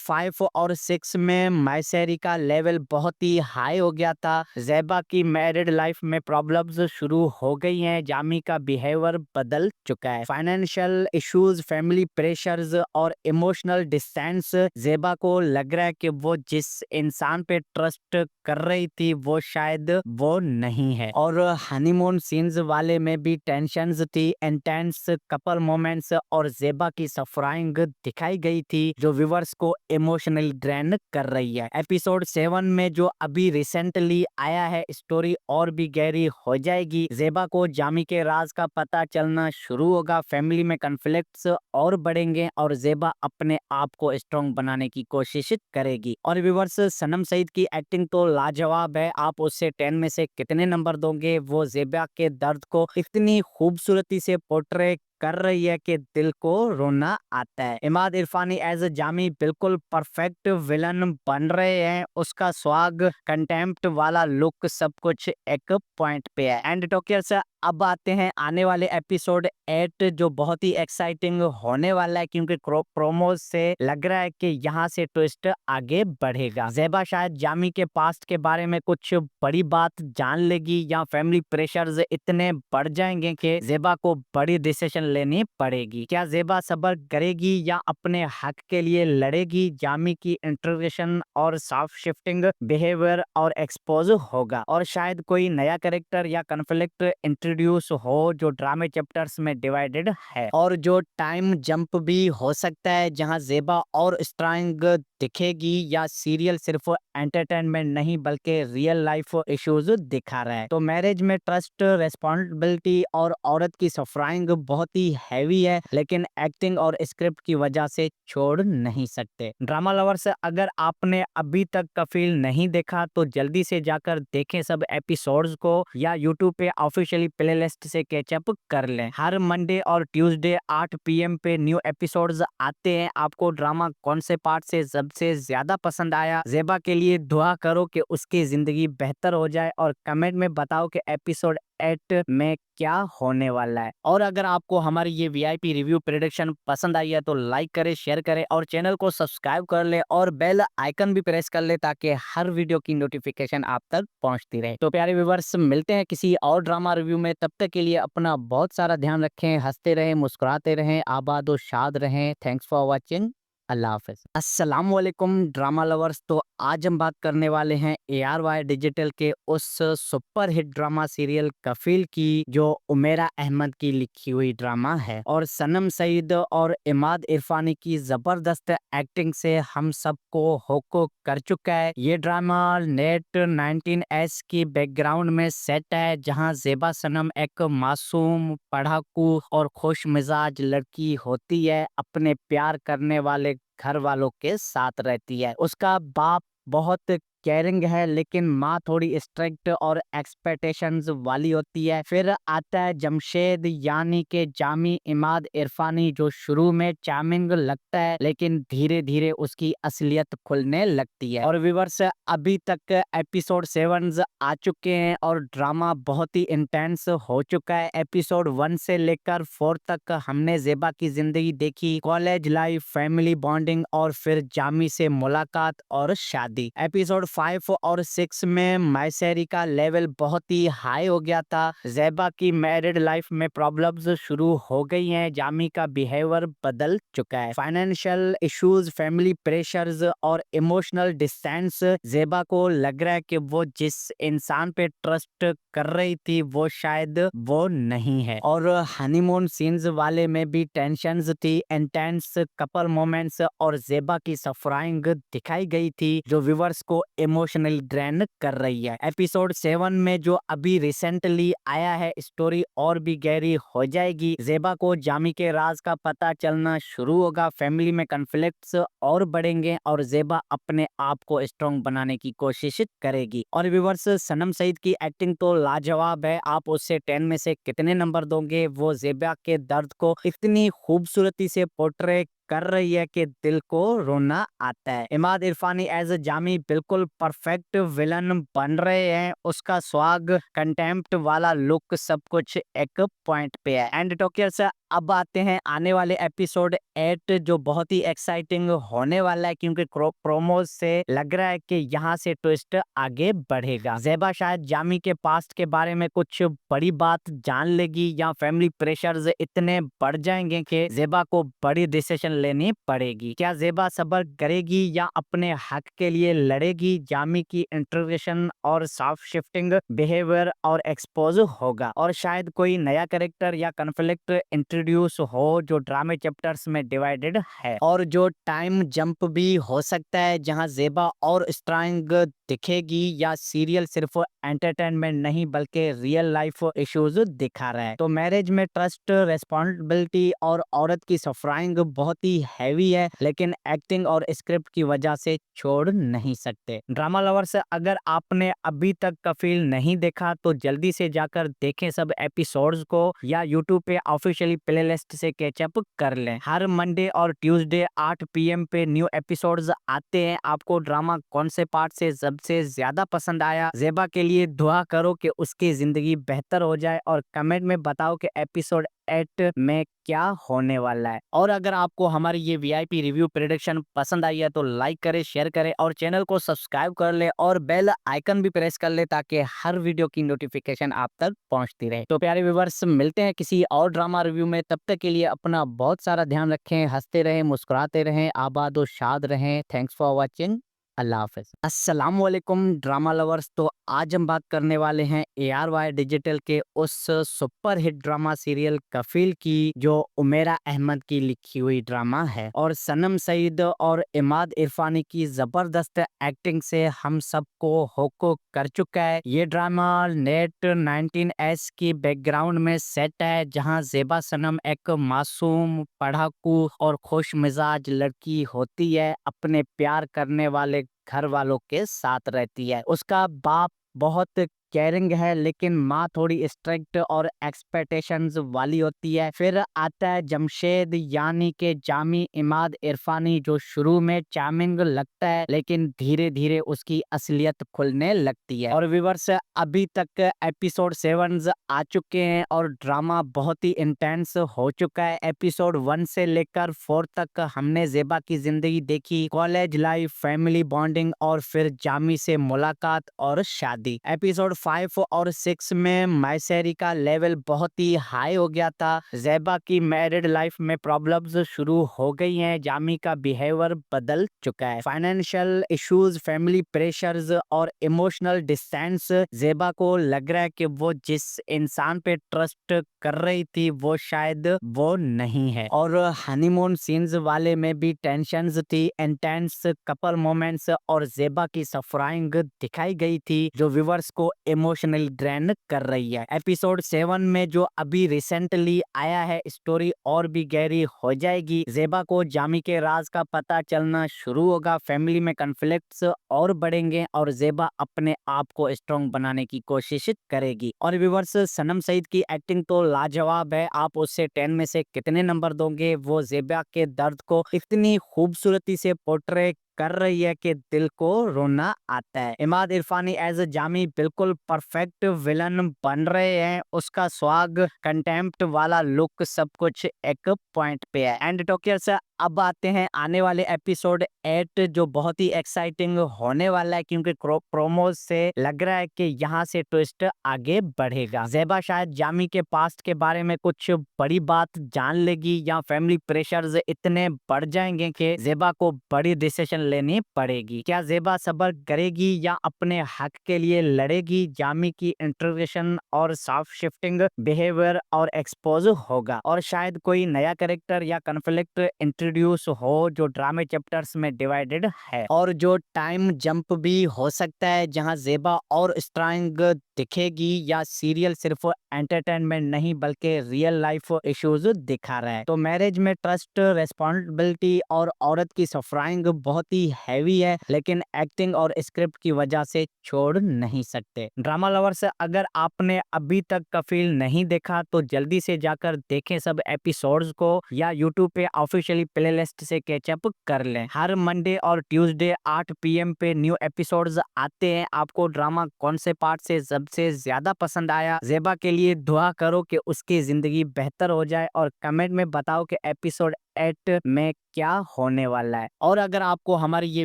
5 और 6 में मैसेरी का लेवल बहुत ही हाई हो गया था। ज़ेबा की मैरिड लाइफ में प्रॉब्लम्स शुरू हो गई हैं। जामी का बिहेवियर बदल चुका है। फाइनेंशियल इश्यूज, फैमिली प्रेशर्स और इमोशनल डिस्टेंस। ज़ेबा को लग रहा है कि वो जिस इंसान पे ट्रस्ट कर रही थी वो शायद वो नहीं है। और हनीमून सीन्स वाले में भी टेंशन्स थी, इंटेंस कपल मोमेंट्स और ज़ेबा की सफराइंग दिखाई गई थी जो व्यूअर्स को इमोशनली ड्रेन कर रही है। एपिसोड 7 में जो अभी रिसेंटली आया है, स्टोरी और भी गहरी हो जाएगी। ज़ेबा को जामी के राज का पता चलना शुरू होगा, फैमिली में कॉन्फ्लिक्ट्स और बढ़ेंगे और ज़ेबा अपने आप को स्ट्रॉन्ग बनाने की कोशिश करेगी। और व्यूअर्स, सनम सईद की एक्टिंग तो लाजवाब है। आप उससे 10 में से कितने नंबर दोगे? वो ज़ेबा के दर्द को इतनी खूबसूरती से पोर्ट्रे कर रही है कि दिल को रोना आता है। इमाद इरफानी एज जामी बिल्कुल परफेक्ट विलन बन रहे हैं। उसका स्वाग, कंटेम्प्ट वाला लुक, सब कुछ एक पॉइंट पे है। एंड टॉकियर्स, अब आते हैं आने वाले एपिसोड 8 जो बहुत ही एक्साइटिंग होने वाला है, क्योंकि प्रोमोज से लग रहा है कि यहाँ से ट्विस्ट आगे बढ़ेगा। ज़ेबा शायद जामी के पास्ट के बारे में कुछ बड़ी बात जान लेगी, या फैमिली प्रेशर्स इतने बढ़ जाएंगे कि ज़ेबा को बड़ी डिसीजन लेनी पड़ेगी। क्या ज़ेबा सब्र करेगी या अपने हक के लिए लड़ेगी? जामी की इंट्रोगेशन और सॉफ्ट शिफ्टिंग बिहेवियर और एक्सपोज होगा, और शायद कोई नया कैरेक्टर या कॉन्फ्लिक्ट इंट्रोड्यूस हो जो ड्रामे चैप्टर्स में डिवाइडेड है। और जो टाइम जंप भी हो सकता है, जहां ज़ेबा और स्ट्रांग दिखेगी, या सीरियल सिर्फ एंटरटेनमेंट नहीं बल्कि रियल लाइफ इश्यूज दिखा रहा है। तो मैरिज में ट्रस्ट, रेस्पॉन्सिबिलिटी और औरत की सफराइंग बहुत ही हैवी है, लेकिन एक्टिंग और स्क्रिप्ट की वजह से छोड़ नहीं सकते। ड्रामा लवर्स, अगर आपने अभी तक कफील नहीं देखा तो जल्दी से जाकर देखें सब एपिसोड्स को, या यूट्यूब पे ऑफिशियली प्लेलिस्ट से कैचअप कर लें। हर मंडे और ट्यूसडे 8 PM पे न्यू एपिसोड्स आते हैं। आपको ड्रामा कौन से पार्ट से सबसे ज्यादा पसंद आया? ज़ेबा के लिए दुआ करो कि उसकी जिंदगी बेहतर हो जाए, और कमेंट में बताओ कि एपिसोड 8 में क्या होने वाला है। और अगर आपको हमारी ये VIP रिव्यू प्रेडिक्शन पसंद आई है तो लाइक करें, शेयर करें और चैनल को सब्सक्राइब कर ले, और बेल आइकन भी प्रेस कर ले ताकि हर वीडियो की नोटिफिकेशन आप तक पहुंचती रहे। तो प्यारे व्यूअर्स, मिलते हैं किसी और ड्रामा रिव्यू में। तब तक के लिए अपना बहुत सारा ध्यान रखें, हंसते रहें, मुस्कुराते रहें, आबाद और शाद रहें। Thanks for watching. अल्लाह हाफिज। अस्सलाम वालेकुम ड्रामा लवर्स। तो आज हम बात करने वाले हैं ARY डिजिटल के उस सुपर हिट ड्रामा सीरियल कफील की, जो उमेरा अहमद की लिखी हुई ड्रामा है, और सनम सईद और इमाद इरफानी की जबरदस्त एक्टिंग से हम सबको होको कर चुका है। ये ड्रामा नेट 19S की बैकग्राउंड में सेट है, जहां ज़ेबा सनम एक मासूम, पढ़ाकू और खुश मिजाज लड़की होती है। अपने प्यार करने वाले घर वालों के साथ रहती है। उसका बाप बहुत केयरिंग है, लेकिन माँ थोड़ी स्ट्रिक्ट और एक्सपेक्टेशंस वाली होती है। फिर आता है जमशेद, यानी कि जामी इमाद इरफानी, जो शुरू में चार्मिंग लगता है, लेकिन धीरे धीरे उसकी असलियत खुलने लगती है। और व्यूअर्स, अभी तक एपिसोड 7 आ चुके हैं और ड्रामा बहुत ही इंटेंस हो चुका है। एपिसोड 1 से लेकर 4 तक हमने ज़ेबा की जिंदगी देखी, कॉलेज लाइफ, फैमिली बॉन्डिंग, और फिर जामी से मुलाकात और शादी। एपिसोड 5 और 6 में मैसेरी का लेवल बहुत ही हाई हो गया था। ज़ेबा की मैरिड लाइफ में प्रॉब्लम्स शुरू हो गई हैं। जामी का बिहेवियर बदल चुका है। फाइनेंशियल इश्यूज, फैमिली प्रेशर्स और इमोशनल डिस्टेंस। ज़ेबा को लग रहा है कि वो जिस इंसान पे ट्रस्ट कर रही थी वो शायद वो नहीं है। और हनीमून सीन्स वाले में भी टेंशन्स थी, इंटेंस कपल मोमेंट्स और ज़ेबा की सफराइंग दिखाई गई थी, जो व्यूअर्स को इमोशनली ड्रेन कर रही है। एपिसोड 7 में जो अभी रिसेंटली आया है, स्टोरी और भी गहरी हो जाएगी। ज़ेबा को जामी के राज का पता चलना शुरू होगा, फैमिली में कॉन्फ्लिक्ट्स और बढ़ेंगे, और ज़ेबा अपने आप को स्ट्रॉन्ग बनाने की कोशिश करेगी। और व्यूअर्स, सनम सईद की एक्टिंग तो लाजवाब है। आप उससे 10 में से कितने नंबर दोगे? वो ज़ेबा के दर्द को इतनी खूबसूरती से पोर्ट्रे कर रही है कि दिल को रोना आता है। इमाद इरफानी एज जामी बिल्कुल परफेक्ट विलन बन रहे हैं। उसका स्वाग, कंटेम्प्ट वाला लुक, सब कुछ एक पॉइंट पे है। एंड टॉकियर्स, अब आते हैं आने वाले एपिसोड 8 जो बहुत ही एक्साइटिंग होने वाला है, क्योंकि प्रोमोज से लग रहा है कि यहाँ से ट्विस्ट आगे बढ़ेगा। ज़ेबा शायद जामी के पास्ट के बारे में कुछ बड़ी बात जान लेगी, या फैमिली प्रेशर्स इतने बढ़ जाएंगे कि ज़ेबा को बड़ी डिसीजन लेनी पड़ेगी। क्या ज़ेबा सब्र करेगी या अपने हक के लिए लड़ेगी? जामी की इंट्रोगेशन और सॉफ्ट शिफ्टिंग बिहेवियर और एक्सपोज होगा, और शायद कोई नया कैरेक्टर या कॉन्फ्लिक्ट इंट्रोड्यूस हो जो ड्रामे चैप्टर्स में डिवाइडेड है। और जो टाइम जंप भी हो सकता है, जहां ज़ेबा और स्ट्रांग दिखेगी, या सीरियल सिर्फ एंटरटेनमेंट नहीं बल्कि रियल लाइफ इश्यूज दिखा रहा है। तो मैरिज में ट्रस्ट, रेस्पॉन्सिबिलिटी और औरत की सफराइंग बहुत ही हैवी है, लेकिन एक्टिंग और स्क्रिप्ट की वजह से छोड़ नहीं सकते। ड्रामा लवर्स, अगर आपने अभी तक कफील नहीं देखा तो जल्दी से जाकर देखें सब एपिसोड्स को, या यूट्यूब पे ऑफिशियली प्लेलिस्ट से कैचअप कर लें। हर मंडे और ट्यूसडे 8 PM पे न्यू एपिसोड्स आते हैं। आपको ड्रामा कौन से पार्ट से सबसे ज्यादा पसंद आया? ज़ेबा के लिए दुआ करो कि उसकी जिंदगी बेहतर हो जाए और कमेंट में बताओ कि एपिसोड 8 में क्या होने वाला है। और अगर आपको हमारी ये VIP रिव्यू प्रेडिक्शन पसंद आई है तो लाइक करें, शेयर करें और चैनल को सब्सक्राइब कर ले और बेल आइकन भी प्रेस कर ले ताकि हर वीडियो की नोटिफिकेशन आप तक पहुंचती रहे। तो प्यारे व्यूअर्स, मिलते हैं किसी और ड्रामा रिव्यू में। तब तक के लिए अपना बहुत सारा ध्यान रखें, हंसते रहें, मुस्कुराते रहें, आबाद और शाद रहें। Thanks for watching. अल्लाह हाफिज। अस्सलाम वालेकुम ड्रामा लवर्स। तो आज हम बात करने वाले हैं ARY डिजिटल के उस सुपर हिट ड्रामा सीरियल कफील की, जो उमेरा अहमद की लिखी हुई ड्रामा है और सनम सईद और इमाद इरफानी की जबरदस्त एक्टिंग से हम सबको होको कर चुका है। ये ड्रामा नेट 19S की बैकग्राउंड में सेट है, जहां ज़ेबा सनम एक मासूम, पढ़ाकू और खुश मिजाज लड़की होती है। अपने प्यार करने वाले घर वालों के साथ रहती है। उसका बाप बहुत केयरिंग है, लेकिन माँ थोड़ी स्ट्रिक्ट और एक्सपेक्टेशंस वाली होती है। फिर आता है जमशेद यानी के जामी इमाद इरफानी, जो शुरू में चार्मिंग लगता है लेकिन धीरे धीरे उसकी असलियत खुलने लगती है। और व्यूअर्स, अभी तक एपिसोड 7 आ चुके हैं और ड्रामा बहुत ही इंटेंस हो चुका है। एपिसोड 1 से लेकर 4 तक हमने ज़ेबा की जिंदगी देखी, कॉलेज लाइफ, फैमिली बॉन्डिंग और फिर जामी से मुलाकात और शादी। एपिसोड 5 और 6 में मैसेरी का लेवल बहुत ही हाई हो गया था। ज़ेबा की मैरिड लाइफ में प्रॉब्लम्स शुरू हो गई हैं, जामी का बिहेवियर बदल चुका है, फाइनेंशियल इश्यूज, फैमिली प्रेशर्स और इमोशनल डिस्टेंस। ज़ेबा को लग रहा है कि वो जिस इंसान पे ट्रस्ट कर रही थी वो शायद वो नहीं है। और हनीमून सीन्स वाले में भी टेंशन्स थी, इंटेंस कपल मोमेंट्स और ज़ेबा की सफराइंग दिखाई गई थी, जो व्यूअर्स को इमोशनली ड्रेन कर रही है। एपिसोड 7 में जो अभी रिसेंटली आया है, स्टोरी और भी गहरी हो जाएगी। ज़ेबा को जामी के राज का पता चलना शुरू होगा, फैमिली में कॉन्फ्लिक्ट्स और बढ़ेंगे और ज़ेबा अपने आप को स्ट्रॉन्ग बनाने की कोशिश करेगी। और व्यूअर्स, सनम सईद की एक्टिंग तो लाजवाब है। आप उससे 10 में से कितने नंबर दोगे? वो ज़ेबा के दर्द को इतनी खूबसूरती से पोर्ट्रे कर रही है कि दिल को रोना आता है। इमाद इरफानी एज जामी बिल्कुल परफेक्ट विलन बन रहे हैं। उसका स्वाग, कंटेम्प्ट वाला लुक, सब कुछ एक पॉइंट पे है। एंड टॉकियर्स, अब आते हैं आने वाले एपिसोड 8, जो बहुत ही एक्साइटिंग होने वाला है, क्योंकि प्रोमोज से लग रहा है कि यहाँ से ट्विस्ट आगे बढ़ेगा। ज़ेबा शायद जामी के पास्ट के बारे में कुछ बड़ी बात जान लेगी, या फैमिली प्रेशर्स इतने बढ़ जाएंगे कि ज़ेबा को बड़ी डिसीजन लेनी पड़ेगी। क्या ज़ेबा सब्र करेगी या अपने हक के लिए लड़ेगी? जामी की इंट्रोगेशन और सॉफ्ट शिफ्टिंग बिहेवियर और एक्सपोज होगा, और शायद कोई नया कैरेक्टर या कॉन्फ्लिक्ट इंट्रोड्यूस हो जो ड्रामे चैप्टर्स में डिवाइडेड है। और जो टाइम जंप भी हो सकता है, जहां ज़ेबा और स्ट्रांग दिखेगी, या सीरियल सिर्फ एंटरटेनमेंट नहीं बल्कि रियल लाइफ इश्यूज दिखा रहा है। तो मैरिज में ट्रस्ट, रेस्पॉन्सिबिलिटी और औरत की सफराइंग बहुत ही हैवी है, लेकिन एक्टिंग और स्क्रिप्ट की वजह से छोड़ नहीं सकते। ड्रामा लवर्स, अगर आपने अभी तक कफील नहीं देखा तो जल्दी से जाकर देखें सब एपिसोड्स को, या यूट्यूब पे ऑफिशियली प्लेलिस्ट से कैचअप कर लें। हर मंडे और ट्यूसडे 8 PM पे न्यू एपिसोड्स आते हैं। आपको ड्रामा कौन से पार्ट से सबसे ज्यादा पसंद आया? ज़ेबा के लिए दुआ करो कि उसकी जिंदगी बेहतर हो जाए और कमेंट में बताओ कि एपिसोड 8 में क्या होने वाला है। और अगर आपको हमारी ये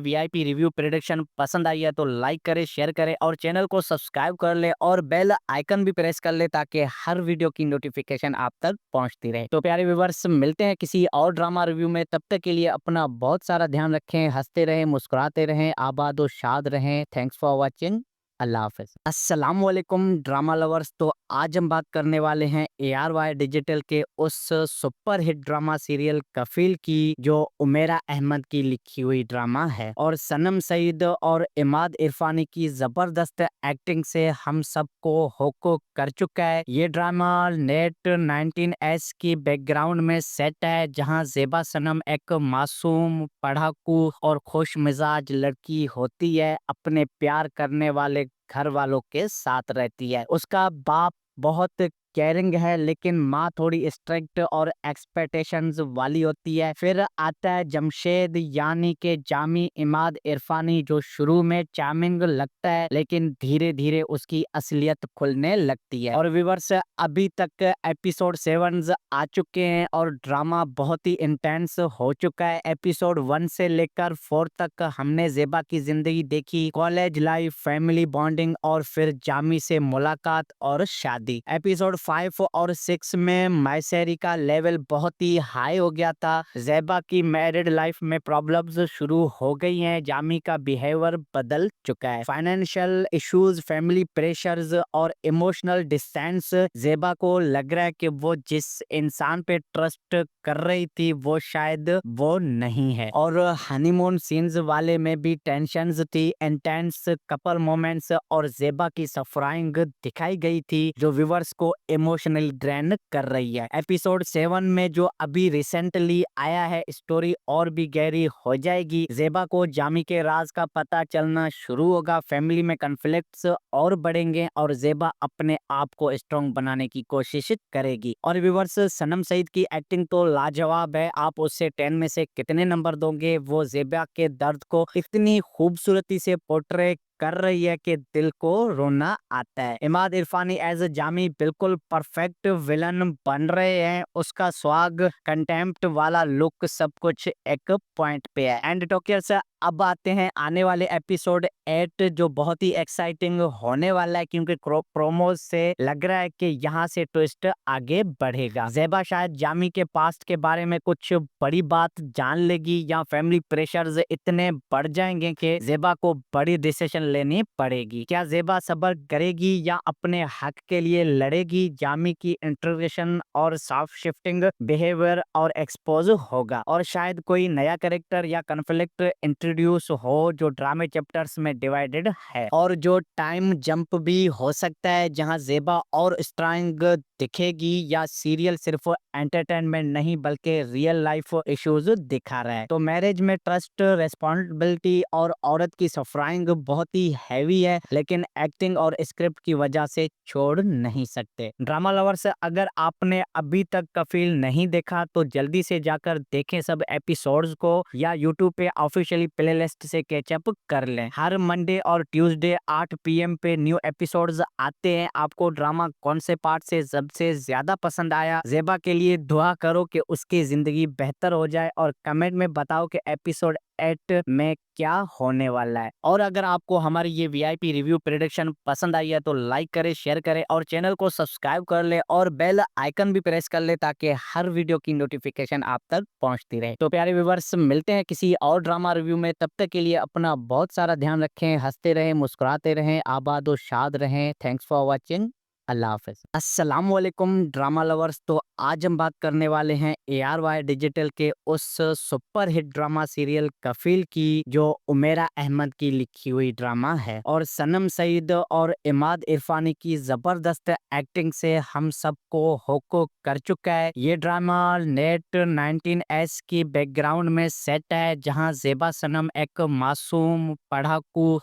VIP रिव्यू प्रेडिक्शन पसंद आई है तो लाइक करें, शेयर करें और चैनल को सब्सक्राइब कर ले और बेल आइकन भी प्रेस कर ले ताकि हर वीडियो की नोटिफिकेशन आप तक पहुंचती रहे। तो प्यारे व्यूअर्स, मिलते हैं किसी और ड्रामा रिव्यू में। तब तक के लिए अपना बहुत सारा ध्यान रखें, हंसते रहें, मुस्कुराते रहें, आबाद और शाद रहें। Thanks for watching. अल्लाह हाफिज। अस्सलाम वालेकुम ड्रामा लवर्स। तो आज हम बात करने वाले हैं ARY डिजिटल के उस सुपर हिट ड्रामा सीरियल कफील की, जो उमेरा अहमद की लिखी हुई ड्रामा है और सनम सईद और इमाद इरफानी की जबरदस्त एक्टिंग से हम सबको होको कर चुका है। ये ड्रामा नेट 19S की बैकग्राउंड में सेट है, जहां ज़ेबा सनम एक मासूम, पढ़ाकू और खुश मिजाज लड़की होती है। अपने प्यार करने वाले घर वालों के साथ रहती है। उसका बाप बहुत केयरिंग है, लेकिन माँ थोड़ी स्ट्रिक्ट और एक्सपेक्टेशंस वाली होती है। फिर आता है जमशेद यानी कि जामी इमाद इरफानी, जो शुरू में चार्मिंग लगता है लेकिन धीरे धीरे उसकी असलियत खुलने लगती है। और व्यूअर्स, अभी तक एपिसोड 7 आ चुके हैं और ड्रामा बहुत ही इंटेंस हो चुका है। एपिसोड 1 से लेकर 4 तक हमने ज़ेबा की जिंदगी देखी, कॉलेज लाइफ, फैमिली बॉन्डिंग और फिर जामी से मुलाकात और शादी। एपिसोड 5 और 6 में मैसेरी का लेवल बहुत ही हाई हो गया था। ज़ेबा की मैरिड लाइफ में प्रॉब्लम्स शुरू हो गई हैं, जामी का बिहेवियर बदल चुका है। फाइनेंशियल इश्यूज, फैमिली प्रेशर्स और इमोशनल डिस्टेंस। ज़ेबा को लग रहा है कि वो जिस इंसान पे ट्रस्ट कर रही थी वो शायद वो नहीं है। और हनीमून सीन्स वाले में भी टेंशन्स थी, इंटेंस कपल मोमेंट्स और ज़ेबा की सफराइंग दिखाई गई थी जो व्यूअर्स को इमोशनली ड्रेन कर रही है। एपिसोड 7 में जो अभी रिसेंटली आया है, स्टोरी और भी गहरी हो जाएगी। ज़ेबा को जामी के राज का पता चलना शुरू होगा, फैमिली में कॉन्फ्लिक्ट्स और बढ़ेंगे और ज़ेबा अपने आप को स्ट्रॉन्ग बनाने की कोशिश करेगी। और व्यूअर्स, सनम सईद की एक्टिंग तो लाजवाब है। आप उससे 10 में से कितने नंबर दोगे? वो ज़ेबा के दर्द को इतनी खूबसूरती से पोर्ट्रे कर रही है कि दिल को रोना आता है। इमाद इरफानी एज जामी बिल्कुल परफेक्ट विलन बन रहे हैं। उसका स्वाग, कंटेम्प्ट वाला लुक, सब कुछ एक पॉइंट पे है। एंड टॉकियर्स, अब आते हैं आने वाले एपिसोड 8 जो बहुत ही एक्साइटिंग होने वाला है, क्योंकि प्रोमोज से लग रहा है कि यहाँ से ट्विस्ट आगे बढ़ेगा। ज़ेबा शायद जामी के पास्ट के बारे में कुछ बड़ी बात जान लेगी या फैमिली प्रेशर्स इतने बढ़ जाएंगे कि ज़ेबा को बड़ी डिसीजन लेनी पड़ेगी। क्या ज़ेबा सब्र करेगी या अपने हक के लिए लड़ेगी? जामी की इंट्रोगेशन और सॉफ्ट शिफ्टिंग बिहेवियर और एक्सपोज होगा, और शायद कोई नया कैरेक्टर या कॉन्फ्लिक्ट इंट्रोड्यूस हो जो ड्रामे चैप्टर्स में डिवाइडेड है। और जो टाइम जंप भी हो सकता है, जहां ज़ेबा और स्ट्रांग दिखेगी, या सीरियल सिर्फ एंटरटेनमेंट नहीं बल्कि रियल लाइफ इश्यूज दिखा रहा है। तो मैरिज में ट्रस्ट, रेस्पॉन्सिबिलिटी और औरत की सफराइंग बहुत ही हैवी है, लेकिन एक्टिंग और स्क्रिप्ट की वजह से छोड़ नहीं सकते। ड्रामा लवर्स, अगर आपने अभी तक कफील नहीं देखा तो जल्दी से जाकर देखें सब एपिसोड्स को, या यूट्यूब पे ऑफिशियली प्लेलिस्ट से कैचअप कर लें। हर मंडे और ट्यूसडे 8 PM पे न्यू एपिसोड्स आते हैं। आपको ड्रामा कौन से पार्ट से सबसे ज्यादा पसंद आया? ज़ेबा के लिए दुआ करो कि उसकी जिंदगी बेहतर हो जाए, और कमेंट में बताओ कि एपिसोड 8 में क्या होने वाला है। और अगर आपको हमारी ये VIP रिव्यू प्रेडिक्शन पसंद आई है तो लाइक करें, शेयर करें और चैनल को सब्सक्राइब कर ले और बेल आइकन भी प्रेस कर ले, ताकि हर वीडियो की नोटिफिकेशन आप तक पहुंचती रहे। तो प्यारे व्यूअर्स, मिलते हैं किसी और ड्रामा रिव्यू में। तब तक के लिए अपना बहुत सारा ध्यान रखें, हंसते रहें, मुस्कुराते रहें, आबाद और शाद रहें। Thanks for watching. अल्लाह हाफिज। अस्सलाम वालेकुम ड्रामा लवर्स। तो आज हम बात करने वाले हैं ARY डिजिटल के उस सुपर हिट ड्रामा सीरियल कफील की, जो उमेरा अहमद की लिखी हुई ड्रामा है, और सनम सईद और इमाद इरफानी की जबरदस्त एक्टिंग से हम सबको होको कर चुका है। ये ड्रामा नेट 19S की बैकग्राउंड में सेट है, जहां ज़ेबा सनम एक मासूम, पढ़ाकू